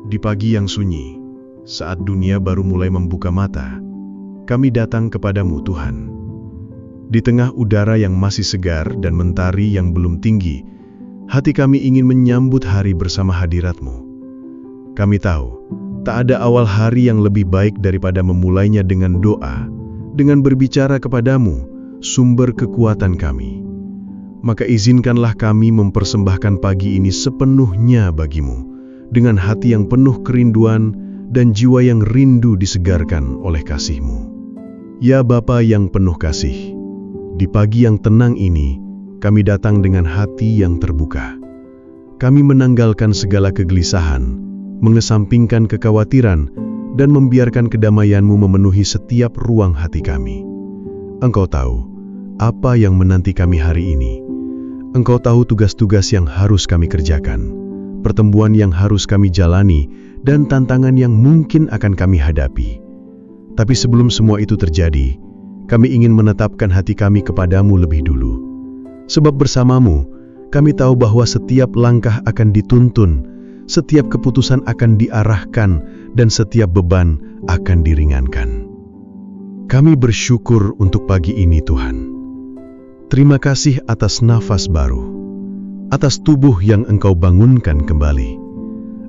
Di pagi yang sunyi, saat dunia baru mulai membuka mata, kami datang kepadamu Tuhan. Di tengah udara yang masih segar dan mentari yang belum tinggi, hati kami ingin menyambut hari bersama hadirat-Mu. Kami tahu, tak ada awal hari yang lebih baik daripada memulainya dengan doa, dengan berbicara kepadamu, sumber kekuatan kami. Maka izinkanlah kami mempersembahkan pagi ini sepenuhnya bagimu, dengan hati yang penuh kerinduan dan jiwa yang rindu disegarkan oleh kasih-Mu. Ya Bapa yang penuh kasih, di pagi yang tenang ini, kami datang dengan hati yang terbuka. Kami menanggalkan segala kegelisahan, mengesampingkan kekhawatiran, dan membiarkan kedamaian-Mu memenuhi setiap ruang hati kami. Engkau tahu apa yang menanti kami hari ini. Engkau tahu tugas-tugas yang harus kami kerjakan, pertemuan yang harus kami jalani, dan tantangan yang mungkin akan kami hadapi. Tapi sebelum semua itu terjadi, kami ingin menetapkan hati kami kepadamu lebih dulu. Sebab bersamamu, kami tahu bahwa setiap langkah akan dituntun, setiap keputusan akan diarahkan, dan setiap beban akan diringankan. Kami bersyukur untuk pagi ini Tuhan. Terima kasih atas nafas baru, atas tubuh yang Engkau bangunkan kembali,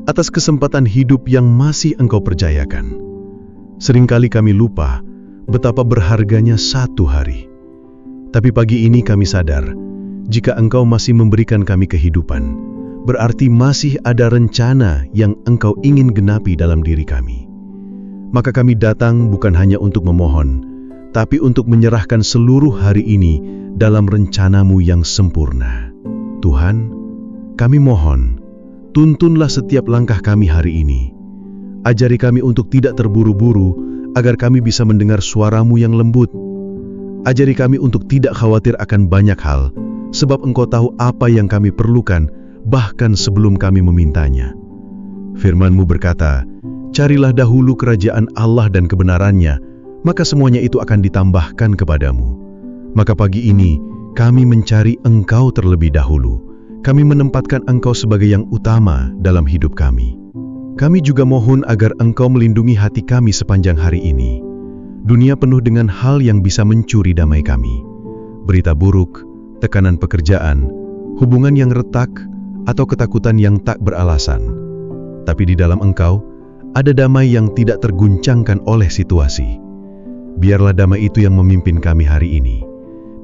atas kesempatan hidup yang masih Engkau percayakan. Seringkali kami lupa betapa berharganya satu hari. Tapi pagi ini kami sadar, jika Engkau masih memberikan kami kehidupan, berarti masih ada rencana yang Engkau ingin genapi dalam diri kami. Maka kami datang bukan hanya untuk memohon, tapi untuk menyerahkan seluruh hari ini dalam rencana-Mu yang sempurna. Tuhan, kami mohon, tuntunlah setiap langkah kami hari ini. Ajari kami untuk tidak terburu-buru, agar kami bisa mendengar suara-Mu yang lembut. Ajari kami untuk tidak khawatir akan banyak hal, sebab Engkau tahu apa yang kami perlukan, bahkan sebelum kami memintanya. Firman-Mu berkata, carilah dahulu kerajaan Allah dan kebenarannya, maka semuanya itu akan ditambahkan kepadamu. Maka pagi ini, kami mencari Engkau terlebih dahulu. Kami menempatkan Engkau sebagai yang utama dalam hidup kami. Kami juga mohon agar Engkau melindungi hati kami sepanjang hari ini. Dunia penuh dengan hal yang bisa mencuri damai kami. Berita buruk, tekanan pekerjaan, hubungan yang retak, atau ketakutan yang tak beralasan. Tapi di dalam Engkau, ada damai yang tidak terguncangkan oleh situasi. Biarlah damai itu yang memimpin kami hari ini.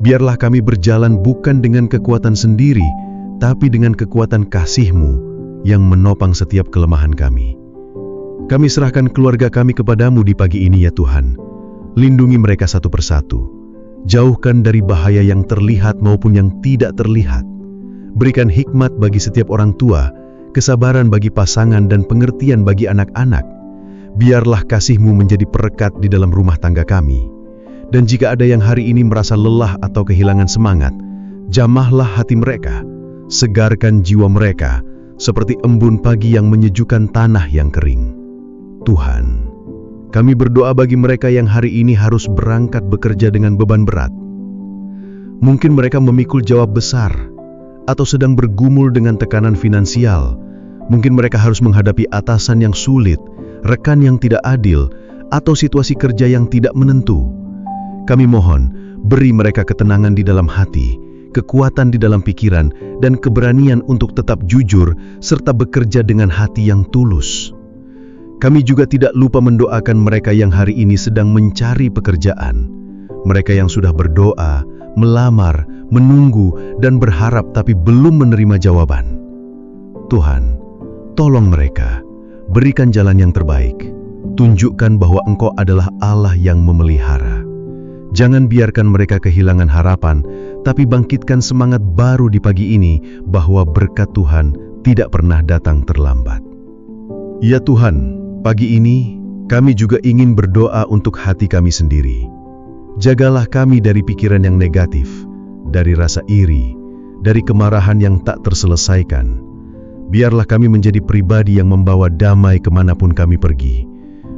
Biarlah kami berjalan bukan dengan kekuatan sendiri, tapi dengan kekuatan kasih-Mu yang menopang setiap kelemahan kami. Kami serahkan keluarga kami kepadamu di pagi ini ya Tuhan. Lindungi mereka satu persatu. Jauhkan dari bahaya yang terlihat maupun yang tidak terlihat. Berikan hikmat bagi setiap orang tua, kesabaran bagi pasangan dan pengertian bagi anak-anak. Biarlah kasih-Mu menjadi perekat di dalam rumah tangga kami. Dan jika ada yang hari ini merasa lelah atau kehilangan semangat, jamahlah hati mereka, segarkan jiwa mereka, seperti embun pagi yang menyejukkan tanah yang kering. Tuhan, kami berdoa bagi mereka yang hari ini harus berangkat bekerja dengan beban berat. Mungkin mereka memikul jawab besar, atau sedang bergumul dengan tekanan finansial. Mungkin mereka harus menghadapi atasan yang sulit, rekan yang tidak adil, atau situasi kerja yang tidak menentu. Kami mohon, beri mereka ketenangan di dalam hati, kekuatan di dalam pikiran, dan keberanian untuk tetap jujur, serta bekerja dengan hati yang tulus. Kami juga tidak lupa mendoakan mereka yang hari ini sedang mencari pekerjaan. Mereka yang sudah berdoa, melamar, menunggu, dan berharap tapi belum menerima jawaban. Tuhan, tolong mereka, berikan jalan yang terbaik. Tunjukkan bahwa Engkau adalah Allah yang memelihara. Jangan biarkan mereka kehilangan harapan, tapi bangkitkan semangat baru di pagi ini bahwa berkat Tuhan tidak pernah datang terlambat. Ya Tuhan, pagi ini kami juga ingin berdoa untuk hati kami sendiri. Jagalah kami dari pikiran yang negatif, dari rasa iri, dari kemarahan yang tak terselesaikan. Biarlah kami menjadi pribadi yang membawa damai kemanapun kami pergi.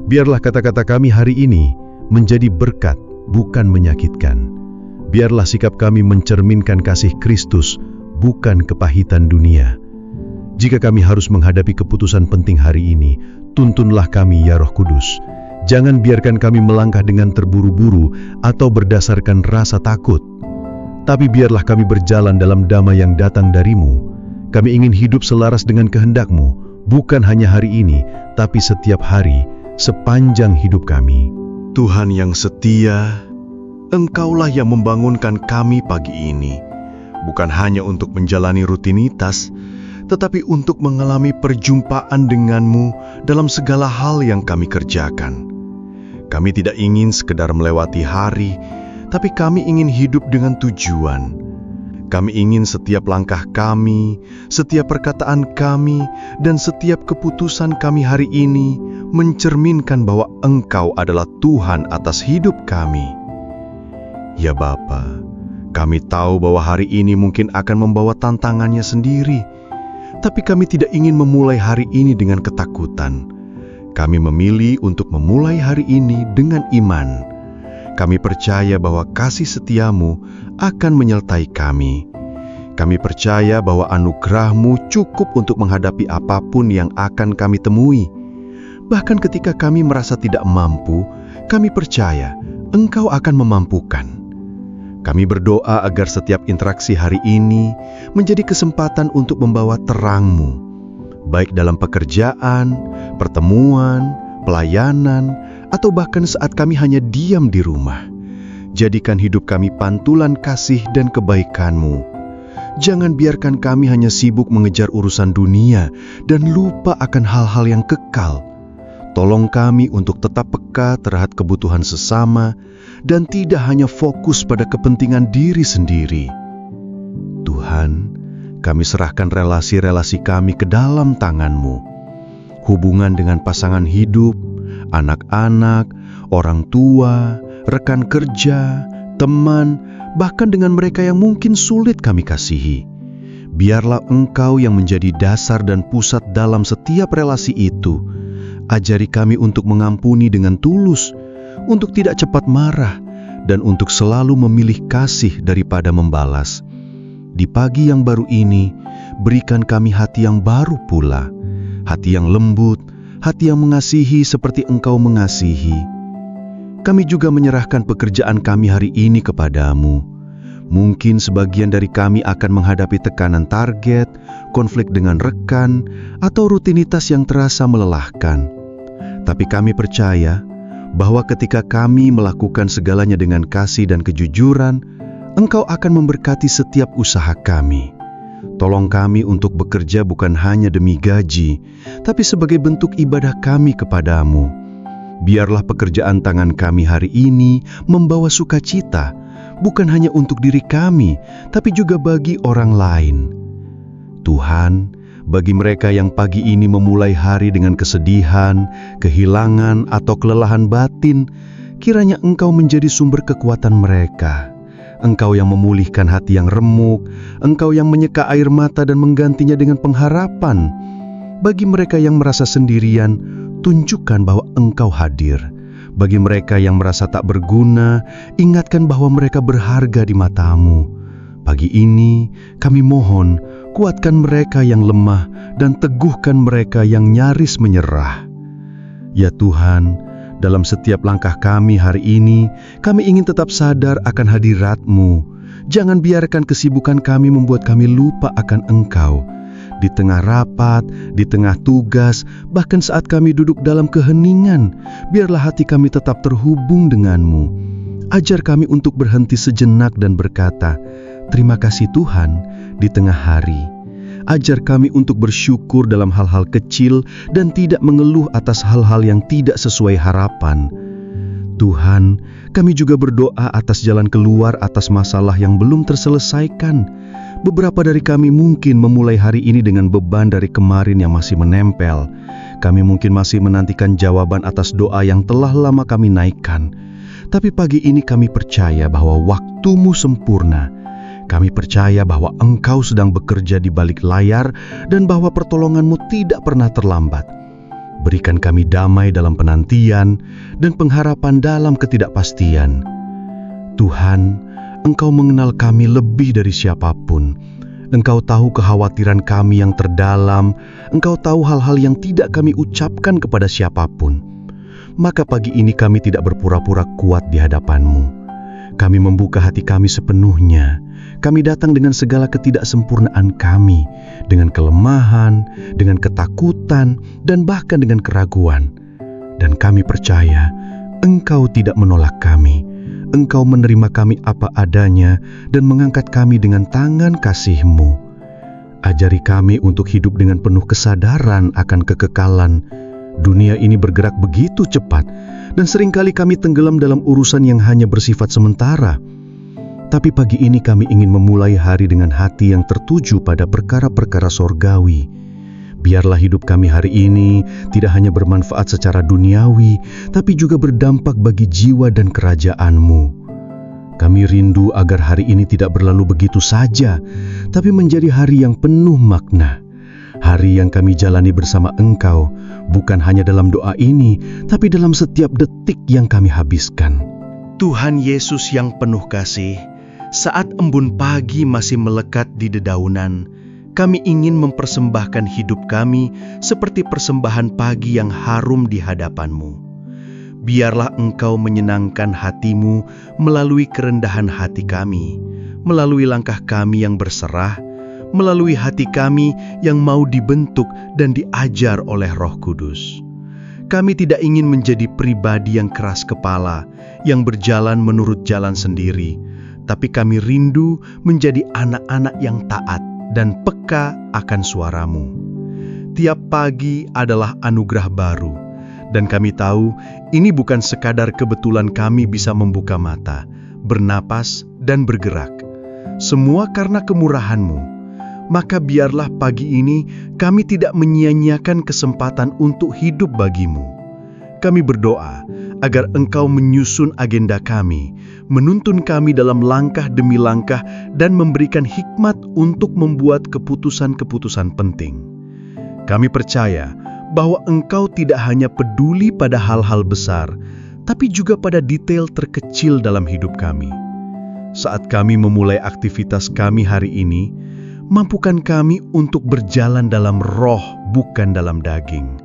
Biarlah kata-kata kami hari ini menjadi berkat, bukan menyakitkan. Biarlah sikap kami mencerminkan kasih Kristus, bukan kepahitan dunia. Jika kami harus menghadapi keputusan penting hari ini, tuntunlah kami ya Roh Kudus. Jangan biarkan kami melangkah dengan terburu-buru atau berdasarkan rasa takut. Tapi biarlah kami berjalan dalam damai yang datang dari-Mu. Kami ingin hidup selaras dengan kehendak-Mu, bukan hanya hari ini, tapi setiap hari, sepanjang hidup kami. Tuhan yang setia, Engkaulah yang membangunkan kami pagi ini, bukan hanya untuk menjalani rutinitas, tetapi untuk mengalami perjumpaan denganmu dalam segala hal yang kami kerjakan. Kami tidak ingin sekedar melewati hari, tapi kami ingin hidup dengan tujuan. Kami ingin setiap langkah kami, setiap perkataan kami, dan setiap keputusan kami hari ini mencerminkan bahwa Engkau adalah Tuhan atas hidup kami. Ya Bapa, kami tahu bahwa hari ini mungkin akan membawa tantangannya sendiri, tapi kami tidak ingin memulai hari ini dengan ketakutan. Kami memilih untuk memulai hari ini dengan iman. Kami percaya bahwa kasih setia-Mu akan menyertai kami. Kami percaya bahwa anugerah-Mu cukup untuk menghadapi apapun yang akan kami temui. Bahkan ketika kami merasa tidak mampu, kami percaya Engkau akan memampukan. Kami berdoa agar setiap interaksi hari ini menjadi kesempatan untuk membawa terang-Mu, baik dalam pekerjaan, pertemuan, pelayanan, atau bahkan saat kami hanya diam di rumah. Jadikan hidup kami pantulan kasih dan kebaikan-Mu. Jangan biarkan kami hanya sibuk mengejar urusan dunia dan lupa akan hal-hal yang kekal. Tolong kami untuk tetap peka terhadap kebutuhan sesama dan tidak hanya fokus pada kepentingan diri sendiri. Tuhan, kami serahkan relasi-relasi kami ke dalam tangan-Mu. Hubungan dengan pasangan hidup, anak-anak, orang tua, rekan kerja, teman, bahkan dengan mereka yang mungkin sulit kami kasihi. Biarlah Engkau yang menjadi dasar dan pusat dalam setiap relasi itu. Ajari kami untuk mengampuni dengan tulus, untuk tidak cepat marah, dan untuk selalu memilih kasih daripada membalas. Di pagi yang baru ini, berikan kami hati yang baru pula, hati yang lembut, hati yang mengasihi seperti Engkau mengasihi. Kami juga menyerahkan pekerjaan kami hari ini kepadamu. Mungkin sebagian dari kami akan menghadapi tekanan target, konflik dengan rekan, atau rutinitas yang terasa melelahkan. Tapi kami percaya bahwa ketika kami melakukan segalanya dengan kasih dan kejujuran, Engkau akan memberkati setiap usaha kami. Tolong kami untuk bekerja bukan hanya demi gaji, tapi sebagai bentuk ibadah kami kepadamu. Biarlah pekerjaan tangan kami hari ini membawa sukacita, bukan hanya untuk diri kami, tapi juga bagi orang lain. Tuhan, bagi mereka yang pagi ini memulai hari dengan kesedihan, kehilangan, atau kelelahan batin, kiranya Engkau menjadi sumber kekuatan mereka. Engkau yang memulihkan hati yang remuk, Engkau yang menyeka air mata dan menggantinya dengan pengharapan. Bagi mereka yang merasa sendirian, tunjukkan bahwa Engkau hadir. Bagi mereka yang merasa tak berguna, ingatkan bahwa mereka berharga di mata-Mu. Pagi ini, kami mohon, kuatkan mereka yang lemah dan teguhkan mereka yang nyaris menyerah. Ya Tuhan, dalam setiap langkah kami hari ini, kami ingin tetap sadar akan hadirat-Mu. Jangan biarkan kesibukan kami membuat kami lupa akan Engkau. Di tengah rapat, di tengah tugas, bahkan saat kami duduk dalam keheningan, biarlah hati kami tetap terhubung denganmu. Ajar kami untuk berhenti sejenak dan berkata, "Terima kasih Tuhan," di tengah hari. Ajar kami untuk bersyukur dalam hal-hal kecil dan tidak mengeluh atas hal-hal yang tidak sesuai harapan. Tuhan, kami juga berdoa atas jalan keluar atas masalah yang belum terselesaikan. Beberapa dari kami mungkin memulai hari ini dengan beban dari kemarin yang masih menempel. Kami mungkin masih menantikan jawaban atas doa yang telah lama kami naikkan. Tapi pagi ini kami percaya bahwa waktu-Mu sempurna. Kami percaya bahwa Engkau sedang bekerja di balik layar dan bahwa pertolongan-Mu tidak pernah terlambat. Berikan kami damai dalam penantian dan pengharapan dalam ketidakpastian. Tuhan, Engkau mengenal kami lebih dari siapapun. Engkau tahu kekhawatiran kami yang terdalam, Engkau tahu hal-hal yang tidak kami ucapkan kepada siapapun. Maka pagi ini kami tidak berpura-pura kuat di hadapan-Mu. Kami membuka hati kami sepenuhnya. Kami datang dengan segala ketidaksempurnaan kami, dengan kelemahan, dengan ketakutan, dan bahkan dengan keraguan. Dan kami percaya, Engkau tidak menolak kami. Engkau menerima kami apa adanya dan mengangkat kami dengan tangan kasih-Mu. Ajari kami untuk hidup dengan penuh kesadaran akan kekekalan. Dunia ini bergerak begitu cepat, dan seringkali kami tenggelam dalam urusan yang hanya bersifat sementara. Tapi pagi ini kami ingin memulai hari dengan hati yang tertuju pada perkara-perkara sorgawi. Biarlah hidup kami hari ini tidak hanya bermanfaat secara duniawi, tapi juga berdampak bagi jiwa dan kerajaan-Mu. Kami rindu agar hari ini tidak berlalu begitu saja, tapi menjadi hari yang penuh makna. Hari yang kami jalani bersama Engkau, bukan hanya dalam doa ini, tapi dalam setiap detik yang kami habiskan. Tuhan Yesus yang penuh kasih, saat embun pagi masih melekat di dedaunan, kami ingin mempersembahkan hidup kami seperti persembahan pagi yang harum di hadapan-Mu. Biarlah Engkau menyenangkan hati-Mu melalui kerendahan hati kami, melalui langkah kami yang berserah, melalui hati kami yang mau dibentuk dan diajar oleh Roh Kudus. Kami tidak ingin menjadi pribadi yang keras kepala, yang berjalan menurut jalan sendiri, tapi kami rindu menjadi anak-anak yang taat dan peka akan suara-Mu. Tiap pagi adalah anugerah baru, dan kami tahu ini bukan sekadar kebetulan kami bisa membuka mata, bernapas, dan bergerak. Semua karena kemurahan-Mu. Maka biarlah pagi ini kami tidak menyia-nyiakan kesempatan untuk hidup bagi-Mu. Kami berdoa agar Engkau menyusun agenda kami, menuntun kami dalam langkah demi langkah, dan memberikan hikmat untuk membuat keputusan-keputusan penting. Kami percaya bahwa Engkau tidak hanya peduli pada hal-hal besar, tapi juga pada detail terkecil dalam hidup kami. Saat kami memulai aktivitas kami hari ini, mampukan kami untuk berjalan dalam roh, bukan dalam daging.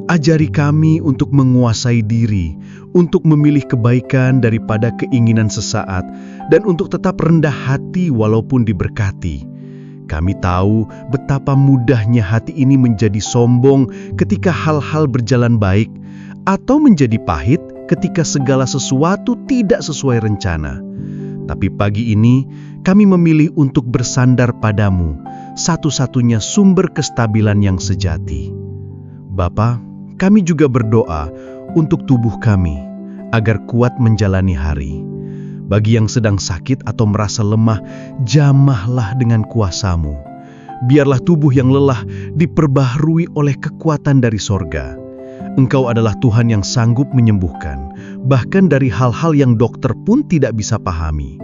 Ajari kami untuk menguasai diri, untuk memilih kebaikan daripada keinginan sesaat, dan untuk tetap rendah hati walaupun diberkati. Kami tahu betapa mudahnya hati ini menjadi sombong ketika hal-hal berjalan baik, atau menjadi pahit ketika segala sesuatu tidak sesuai rencana. Tapi pagi ini, kami memilih untuk bersandar padamu, satu-satunya sumber kestabilan yang sejati. Bapa, kami juga berdoa untuk tubuh kami, agar kuat menjalani hari. Bagi yang sedang sakit atau merasa lemah, jamahlah dengan kuasa-Mu. Biarlah tubuh yang lelah diperbaharui oleh kekuatan dari sorga. Engkau adalah Tuhan yang sanggup menyembuhkan, bahkan dari hal-hal yang dokter pun tidak bisa pahami.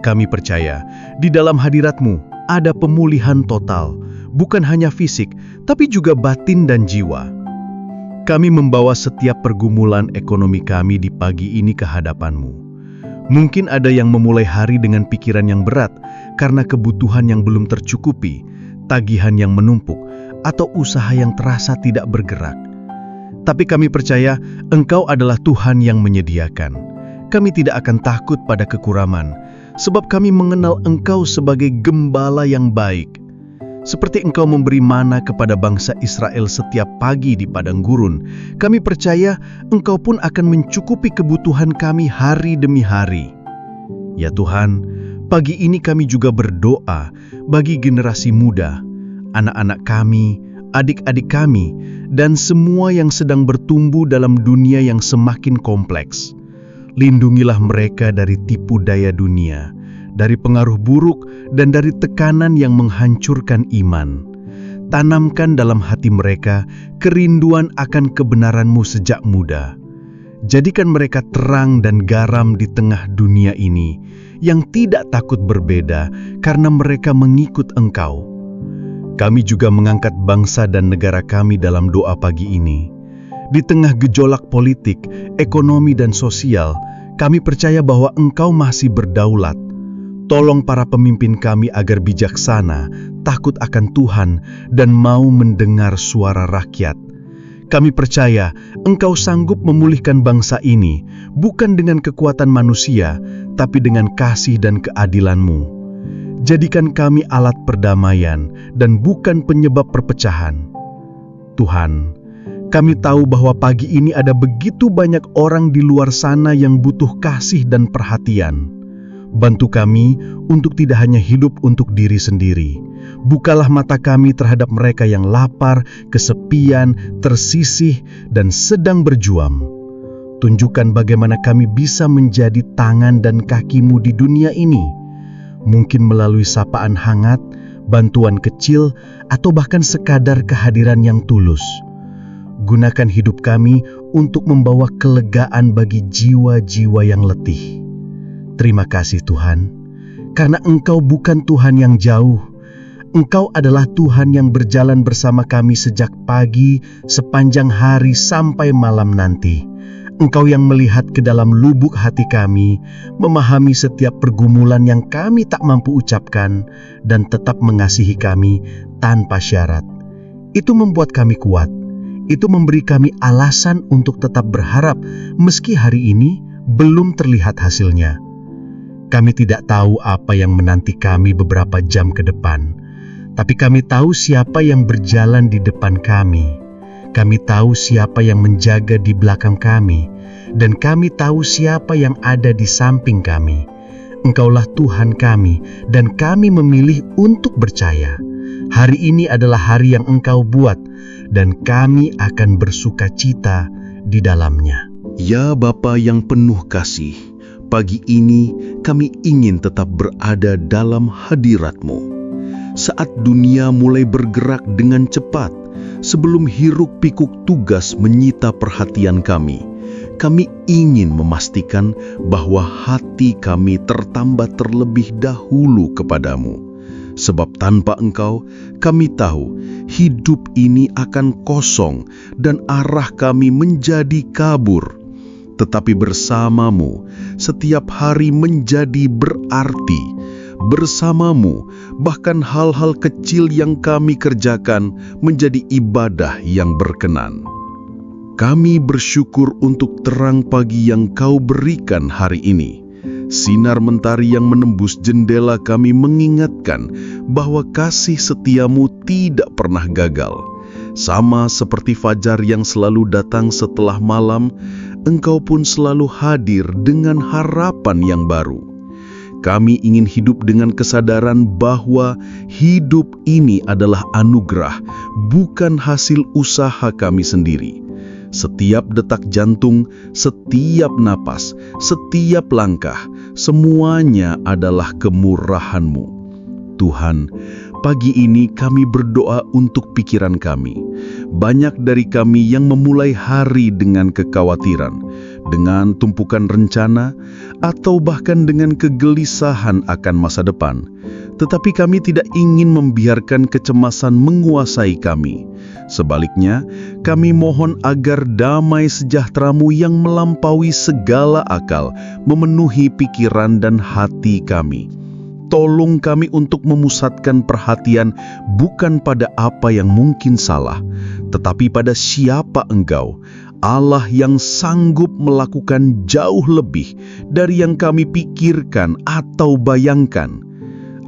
Kami percaya, di dalam hadirat-Mu ada pemulihan total, bukan hanya fisik, tapi juga batin dan jiwa. Kami membawa setiap pergumulan ekonomi kami di pagi ini ke hadapan-Mu. Mungkin ada yang memulai hari dengan pikiran yang berat, karena kebutuhan yang belum tercukupi, tagihan yang menumpuk, atau usaha yang terasa tidak bergerak. Tapi kami percaya Engkau adalah Tuhan yang menyediakan. Kami tidak akan takut pada kekurangan, sebab kami mengenal Engkau sebagai Gembala yang baik. Seperti Engkau memberi mana kepada bangsa Israel setiap pagi di padang gurun, kami percaya Engkau pun akan mencukupi kebutuhan kami hari demi hari. Ya Tuhan, pagi ini kami juga berdoa bagi generasi muda, anak-anak kami, adik-adik kami, dan semua yang sedang bertumbuh dalam dunia yang semakin kompleks. Lindungilah mereka dari tipu daya dunia, dari pengaruh buruk, dan dari tekanan yang menghancurkan iman. Tanamkan dalam hati mereka kerinduan akan kebenaran-Mu sejak muda. Jadikan mereka terang dan garam di tengah dunia ini, yang tidak takut berbeda karena mereka mengikut Engkau. Kami juga mengangkat bangsa dan negara kami dalam doa pagi ini. Di tengah gejolak politik, ekonomi, dan sosial, kami percaya bahwa Engkau masih berdaulat. Tolong para pemimpin kami agar bijaksana, takut akan Tuhan, dan mau mendengar suara rakyat. Kami percaya Engkau sanggup memulihkan bangsa ini, bukan dengan kekuatan manusia, tapi dengan kasih dan keadilan-Mu. Jadikan kami alat perdamaian dan bukan penyebab perpecahan. Tuhan, kami tahu bahwa pagi ini ada begitu banyak orang di luar sana yang butuh kasih dan perhatian. Bantu kami untuk tidak hanya hidup untuk diri sendiri. Bukalah mata kami terhadap mereka yang lapar, kesepian, tersisih, dan sedang berjuang. Tunjukkan bagaimana kami bisa menjadi tangan dan kaki-Mu di dunia ini. Mungkin melalui sapaan hangat, bantuan kecil, atau bahkan sekadar kehadiran yang tulus. Gunakan hidup kami untuk membawa kelegaan bagi jiwa-jiwa yang letih. Terima kasih Tuhan, karena Engkau bukan Tuhan yang jauh. Engkau adalah Tuhan yang berjalan bersama kami sejak pagi, sepanjang hari sampai malam nanti. Engkau yang melihat ke dalam lubuk hati kami, memahami setiap pergumulan yang kami tak mampu ucapkan, dan tetap mengasihi kami tanpa syarat. Itu membuat kami kuat. Itu memberi kami alasan untuk tetap berharap meski hari ini belum terlihat hasilnya. Kami tidak tahu apa yang menanti kami beberapa jam ke depan, tapi kami tahu siapa yang berjalan di depan kami. Kami tahu siapa yang menjaga di belakang kami, dan kami tahu siapa yang ada di samping kami. Engkaulah Tuhan kami, dan kami memilih untuk percaya. Hari ini adalah hari yang Engkau buat, dan kami akan bersuka cita di dalamnya. Ya Bapa yang penuh kasih, pagi ini kami ingin tetap berada dalam hadirat-Mu. Saat dunia mulai bergerak dengan cepat, sebelum hiruk-pikuk tugas menyita perhatian kami ingin memastikan bahwa hati kami tertambat terlebih dahulu kepadamu. Sebab tanpa Engkau, kami tahu hidup ini akan kosong dan arah kami menjadi kabur. Tetapi bersama-Mu, setiap hari menjadi berarti. Bersama-Mu, bahkan hal-hal kecil yang kami kerjakan menjadi ibadah yang berkenan. Kami bersyukur untuk terang pagi yang Kau berikan hari ini. Sinar mentari yang menembus jendela kami mengingatkan bahwa kasih setia-Mu tidak pernah gagal. Sama seperti fajar yang selalu datang setelah malam, Engkau pun selalu hadir dengan harapan yang baru. Kami ingin hidup dengan kesadaran bahwa hidup ini adalah anugerah, bukan hasil usaha kami sendiri. Setiap detak jantung, setiap napas, setiap langkah, semuanya adalah kemurahan-Mu. Tuhan, pagi ini kami berdoa untuk pikiran kami. Banyak dari kami yang memulai hari dengan kekhawatiran, dengan tumpukan rencana, atau bahkan dengan kegelisahan akan masa depan. Tetapi kami tidak ingin membiarkan kecemasan menguasai kami. Sebaliknya, kami mohon agar damai sejahtera-Mu yang melampaui segala akal memenuhi pikiran dan hati kami. Tolong kami untuk memusatkan perhatian bukan pada apa yang mungkin salah, tetapi pada siapa Engkau, Allah yang sanggup melakukan jauh lebih dari yang kami pikirkan atau bayangkan.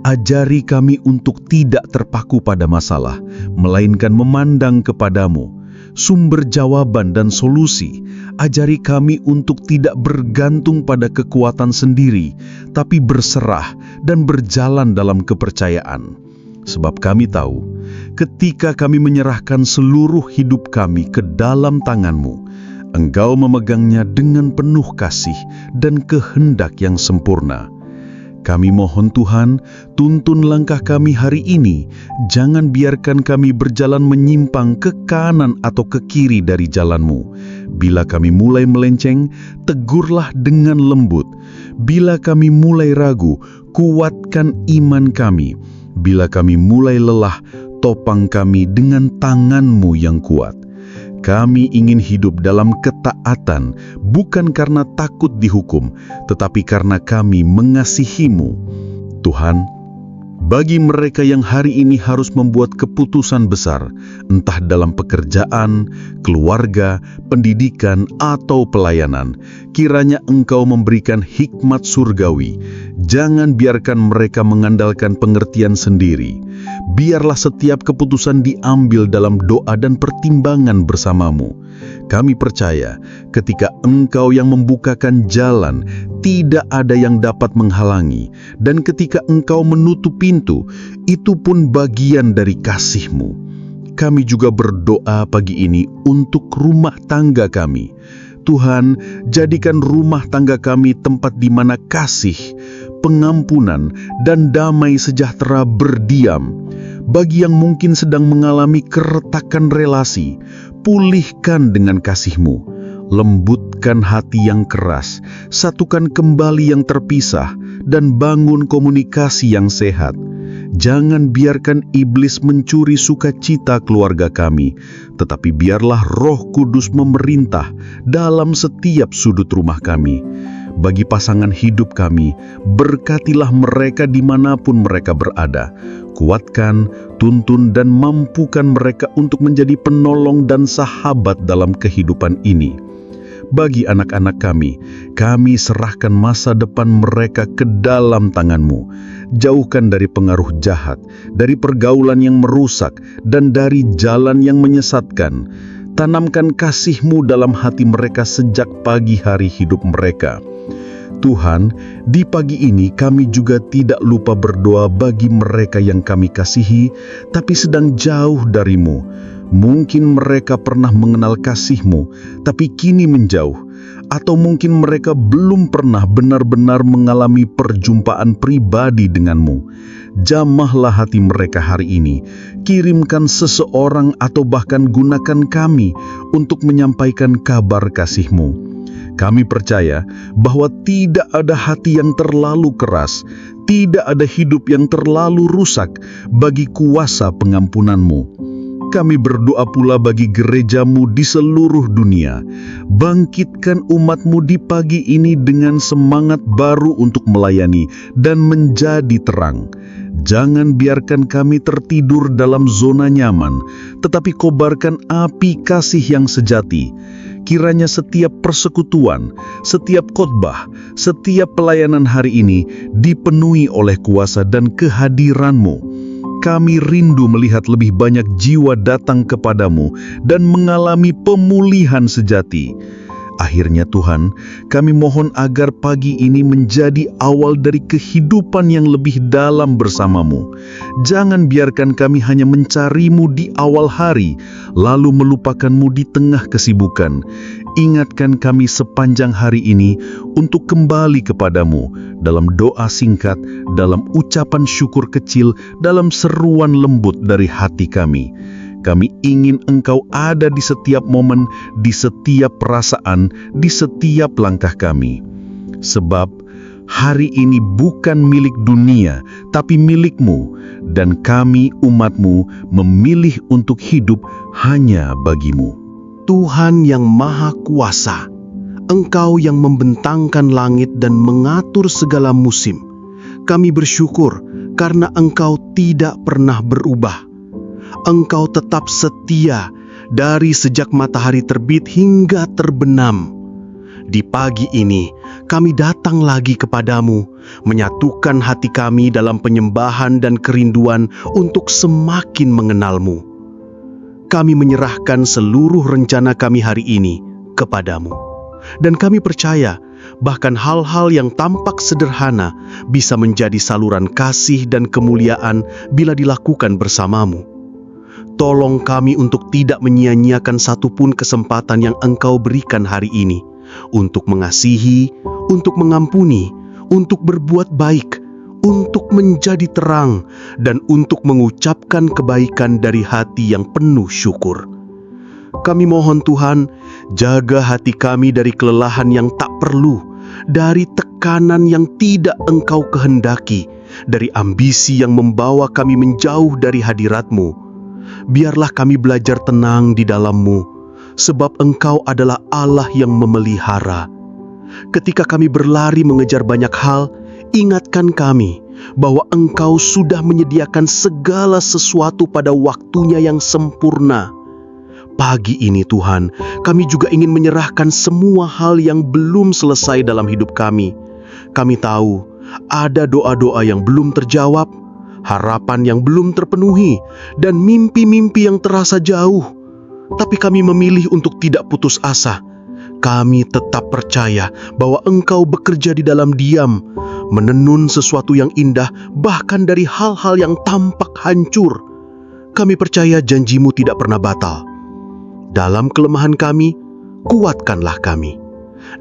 Ajari kami untuk tidak terpaku pada masalah, melainkan memandang kepadamu, sumber jawaban dan solusi. Ajari kami untuk tidak bergantung pada kekuatan sendiri, tapi berserah dan berjalan dalam kepercayaan. Sebab kami tahu, ketika kami menyerahkan seluruh hidup kami ke dalam tangan-Mu, Engkau memegangnya dengan penuh kasih dan kehendak yang sempurna. Kami mohon Tuhan, tuntun langkah kami hari ini. Jangan biarkan kami berjalan menyimpang ke kanan atau ke kiri dari jalan-Mu. Bila kami mulai melenceng, tegurlah dengan lembut. Bila kami mulai ragu, kuatkan iman kami. Bila kami mulai lelah, topang kami dengan tangan-Mu yang kuat. Kami ingin hidup dalam ketaatan, bukan karena takut dihukum, tetapi karena kami mengasihi-Mu. Tuhan, bagi mereka yang hari ini harus membuat keputusan besar, entah dalam pekerjaan, keluarga, pendidikan, atau pelayanan, kiranya Engkau memberikan hikmat surgawi. Jangan biarkan mereka mengandalkan pengertian sendiri. Biarlah setiap keputusan diambil dalam doa dan pertimbangan bersamamu. Kami percaya ketika Engkau yang membukakan jalan, tidak ada yang dapat menghalangi. Dan ketika Engkau menutup pintu, itu pun bagian dari kasih-Mu. Kami juga berdoa pagi ini untuk rumah tangga kami. Tuhan, jadikan rumah tangga kami tempat di mana kasih, pengampunan, dan damai sejahtera berdiam. Bagi yang mungkin sedang mengalami keretakan relasi, pulihkan dengan kasih-Mu. Lembutkan hati yang keras, satukan kembali yang terpisah, dan bangun komunikasi yang sehat. Jangan biarkan iblis mencuri sukacita keluarga kami, tetapi biarlah Roh Kudus memerintah dalam setiap sudut rumah kami. Bagi pasangan hidup kami, berkatilah mereka dimanapun mereka berada. Kuatkan, tuntun, dan mampukan mereka untuk menjadi penolong dan sahabat dalam kehidupan ini. Bagi anak-anak kami serahkan masa depan mereka ke dalam tangan-Mu. Jauhkan dari pengaruh jahat, dari pergaulan yang merusak, dan dari jalan yang menyesatkan. Tanamkan kasih-Mu dalam hati mereka sejak pagi hari hidup mereka. Tuhan, di pagi ini kami juga tidak lupa berdoa bagi mereka yang kami kasihi, tapi sedang jauh dari-Mu. Mungkin mereka pernah mengenal kasih-Mu, tapi kini menjauh. Atau mungkin mereka belum pernah benar-benar mengalami perjumpaan pribadi dengan-Mu. Jamahlah hati mereka hari ini. Kirimkan seseorang atau bahkan gunakan kami untuk menyampaikan kabar kasih-Mu. Kami percaya bahwa tidak ada hati yang terlalu keras, tidak ada hidup yang terlalu rusak bagi kuasa pengampunan-Mu. Kami berdoa pula bagi gereja-Mu di seluruh dunia. Bangkitkan umat-Mu di pagi ini dengan semangat baru untuk melayani dan menjadi terang. Jangan biarkan kami tertidur dalam zona nyaman, tetapi kobarkan api kasih yang sejati. Kiranya setiap persekutuan, setiap khotbah, setiap pelayanan hari ini dipenuhi oleh kuasa dan kehadiran-Mu. Kami rindu melihat lebih banyak jiwa datang kepadamu dan mengalami pemulihan sejati. Akhirnya Tuhan, kami mohon agar pagi ini menjadi awal dari kehidupan yang lebih dalam bersama-Mu. Jangan biarkan kami hanya mencari-Mu di awal hari, lalu melupakan-Mu di tengah kesibukan. Ingatkan kami sepanjang hari ini untuk kembali kepadamu dalam doa singkat, dalam ucapan syukur kecil, dalam seruan lembut dari hati kami. Kami ingin Engkau ada di setiap momen, di setiap perasaan, di setiap langkah kami. Sebab hari ini bukan milik dunia, tapi milik-Mu, dan kami umat-Mu memilih untuk hidup hanya bagi-Mu. Tuhan yang Maha Kuasa, Engkau yang membentangkan langit dan mengatur segala musim. Kami bersyukur karena Engkau tidak pernah berubah. Engkau tetap setia dari sejak matahari terbit hingga terbenam. Di pagi ini, kami datang lagi kepadamu, menyatukan hati kami dalam penyembahan dan kerinduan untuk semakin mengenal-Mu. Kami menyerahkan seluruh rencana kami hari ini kepadamu. Dan kami percaya bahkan hal-hal yang tampak sederhana bisa menjadi saluran kasih dan kemuliaan bila dilakukan bersamamu. Tolong kami untuk tidak menyia-nyiakan satupun kesempatan yang Engkau berikan hari ini untuk mengasihi, untuk mengampuni, untuk berbuat baik, untuk menjadi terang, dan untuk mengucapkan kebaikan dari hati yang penuh syukur. Kami mohon Tuhan, jaga hati kami dari kelelahan yang tak perlu, dari tekanan yang tidak Engkau kehendaki, dari ambisi yang membawa kami menjauh dari hadirat-Mu. Biarlah kami belajar tenang di dalam-Mu, sebab Engkau adalah Allah yang memelihara. Ketika kami berlari mengejar banyak hal, ingatkan kami bahwa Engkau sudah menyediakan segala sesuatu pada waktunya yang sempurna. Pagi ini Tuhan, kami juga ingin menyerahkan semua hal yang belum selesai dalam hidup kami. Kami tahu ada doa-doa yang belum terjawab, harapan yang belum terpenuhi, dan mimpi-mimpi yang terasa jauh. Tapi kami memilih untuk tidak putus asa. Kami tetap percaya bahwa Engkau bekerja di dalam diam, menenun sesuatu yang indah, bahkan dari hal-hal yang tampak hancur. Kami percaya janji-Mu tidak pernah batal. Dalam kelemahan kami, kuatkanlah kami.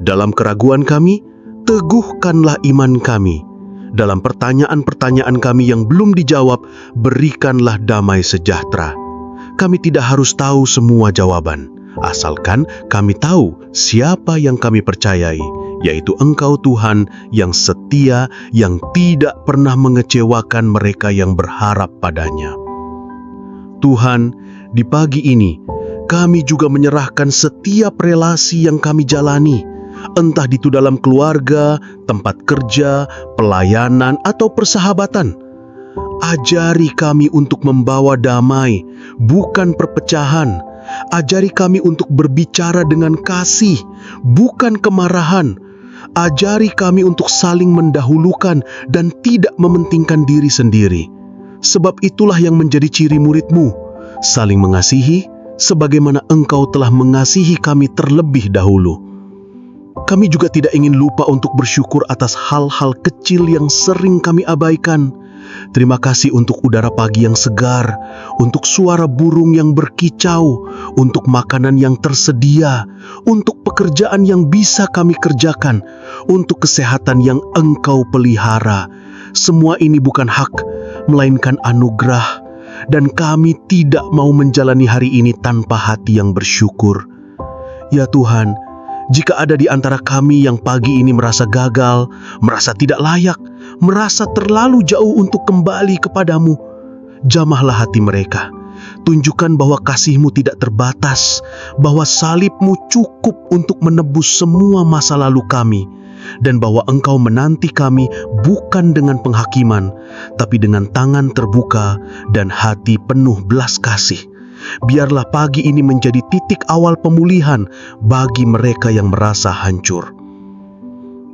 Dalam keraguan kami, teguhkanlah iman kami. Dalam pertanyaan-pertanyaan kami yang belum dijawab, berikanlah damai sejahtera. Kami tidak harus tahu semua jawaban, asalkan kami tahu siapa yang kami percayai, yaitu Engkau Tuhan yang setia, yang tidak pernah mengecewakan mereka yang berharap padanya. Tuhan, di pagi ini, kami juga menyerahkan setiap relasi yang kami jalani, entah itu dalam keluarga, tempat kerja, pelayanan, atau persahabatan. Ajari kami untuk membawa damai, bukan perpecahan. Ajari kami untuk berbicara dengan kasih, bukan kemarahan. Ajari kami untuk saling mendahulukan dan tidak mementingkan diri sendiri. Sebab itulah yang menjadi ciri murid-Mu, saling mengasihi, sebagaimana Engkau telah mengasihi kami terlebih dahulu. Kami juga tidak ingin lupa untuk bersyukur atas hal-hal kecil yang sering kami abaikan. Terima kasih untuk udara pagi yang segar, untuk suara burung yang berkicau, untuk makanan yang tersedia, untuk pekerjaan yang bisa kami kerjakan, untuk kesehatan yang Engkau pelihara. Semua ini bukan hak, melainkan anugerah. Dan kami tidak mau menjalani hari ini tanpa hati yang bersyukur. Ya Tuhan, jika ada di antara kami yang pagi ini merasa gagal, merasa tidak layak, merasa terlalu jauh untuk kembali kepadamu, jamahlah hati mereka. Tunjukkan bahwa kasih-Mu tidak terbatas, bahwa salib-Mu cukup untuk menebus semua masa lalu kami, dan bahwa Engkau menanti kami bukan dengan penghakiman, tapi dengan tangan terbuka dan hati penuh belas kasih. Biarlah pagi ini menjadi titik awal pemulihan bagi mereka yang merasa hancur.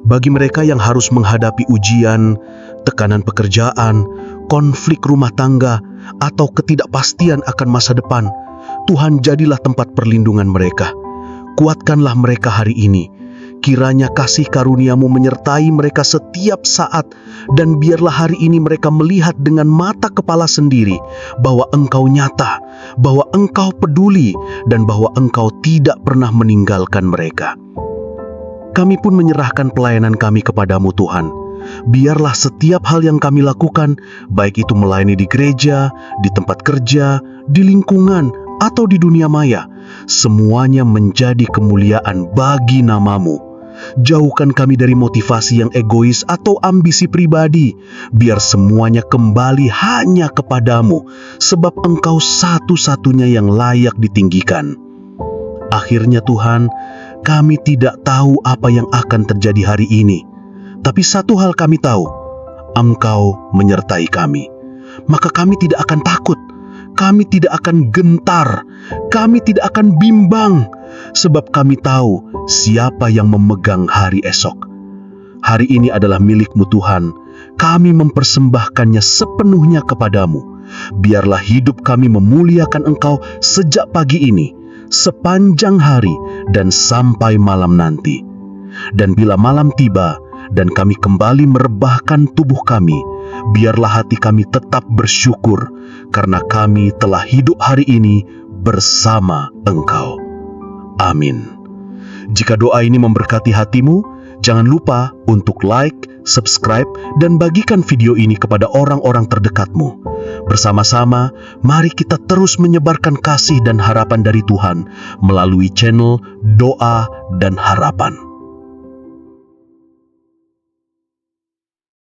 Bagi mereka yang harus menghadapi ujian, tekanan pekerjaan, konflik rumah tangga, atau ketidakpastian akan masa depan, Tuhan jadilah tempat perlindungan mereka. Kuatkanlah mereka hari ini. Kiranya kasih karunia-Mu menyertai mereka setiap saat, dan biarlah hari ini mereka melihat dengan mata kepala sendiri bahwa Engkau nyata, bahwa Engkau peduli, dan bahwa Engkau tidak pernah meninggalkan mereka. Kami pun menyerahkan pelayanan kami kepadamu Tuhan. Biarlah setiap hal yang kami lakukan, baik itu melayani di gereja, di tempat kerja, di lingkungan, atau di dunia maya, semuanya menjadi kemuliaan bagi nama-Mu. Jauhkan kami dari motivasi yang egois atau ambisi pribadi. Biar semuanya kembali hanya kepadamu, sebab Engkau satu-satunya yang layak ditinggikan. Akhirnya Tuhan, kami tidak tahu apa yang akan terjadi hari ini. Tapi satu hal kami tahu, Engkau menyertai kami. Maka kami tidak akan takut. Kami tidak akan gentar, kami tidak akan bimbang, sebab kami tahu siapa yang memegang hari esok. Hari ini adalah milik-Mu Tuhan, kami mempersembahkannya sepenuhnya kepadamu. Biarlah hidup kami memuliakan Engkau sejak pagi ini, sepanjang hari dan sampai malam nanti. Dan bila malam tiba dan kami kembali merebahkan tubuh kami, biarlah hati kami tetap bersyukur karena kami telah hidup hari ini bersama Engkau. Amin. Jika doa ini memberkati hatimu, jangan lupa untuk like, subscribe, dan bagikan video ini kepada orang-orang terdekatmu. Bersama-sama, mari kita terus menyebarkan kasih dan harapan dari Tuhan melalui channel Doa dan Harapan.